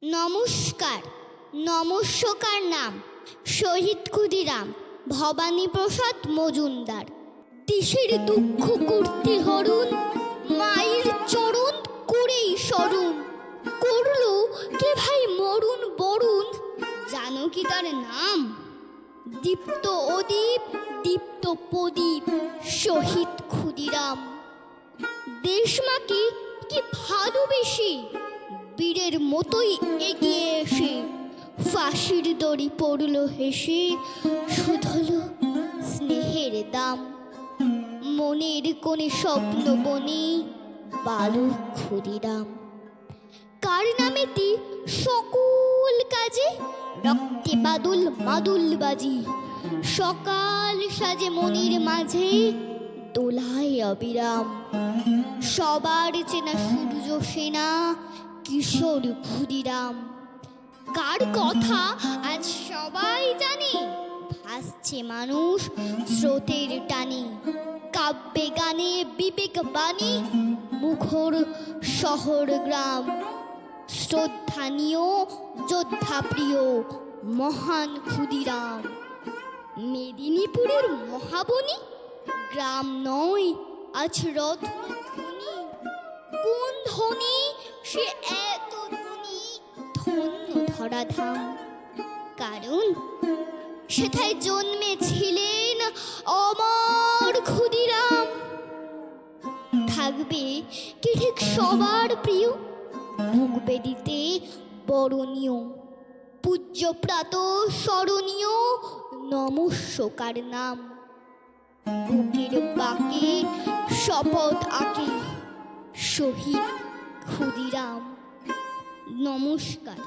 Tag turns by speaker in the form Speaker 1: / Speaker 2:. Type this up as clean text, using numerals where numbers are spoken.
Speaker 1: নমস্কার। নমস্যকার নাম শহীদ ক্ষুদিরাম ভবানী প্রসাদ মজুমদার। দেশের দুঃখ করতে হরণ, মায়ের চরণ করেই স্মরণ। করলো কে ভাই মরুণ বরুণ, জানো কি তার নাম? দীপ্ত অদীপ, দীপ্ত প্রদীপ, শহীদ ক্ষুদিরাম। দেশমাকে কি ভালোবেসে বীরের মতোই এগিয়ে এসে ফাঁসির দড়ি পড়ল হেসে, শুধল স্নেহের দাম। মনের কোণে স্বপ্ন বনে বালক ক্ষুদিরাম। কার নামেতে সকল কাজে রক্তে বাদল মাদুল বাজি, সকাল সাজে মনের মাঝে দোলায় অবিরাম। সবার চেনা সূর্য সেনা কিশোর ক্ষুদিরাম। কার কথা আজ সবাই জানে, ভাসছে মানুষ স্রোতের টানে। কাব্যে গানে বিবেক বাণী, মুখর শহর গ্রাম। শ্রদ্ধানীয় যোদ্ধা প্রিয় মহান ক্ষুদিরাম। মেদিনীপুরের মহাবনী গ্রাম নয় আজ রত্নখনি। কোন ধনী সে এত ধনী, ধন্য ধরাধাম। কারণ সেথায় জন্মেছিলেন অমর ক্ষুদিরাম। থাকবে কি ঠিক সবার প্রিয়, বুক বেদিতে বরণীয়, পূজ্য প্রাত স্মরণীয় নমস্যকার নাম। বুকের বাঁকে শপথ আঁকে শহীদ ক্ষুদিরাম। নমস্কার।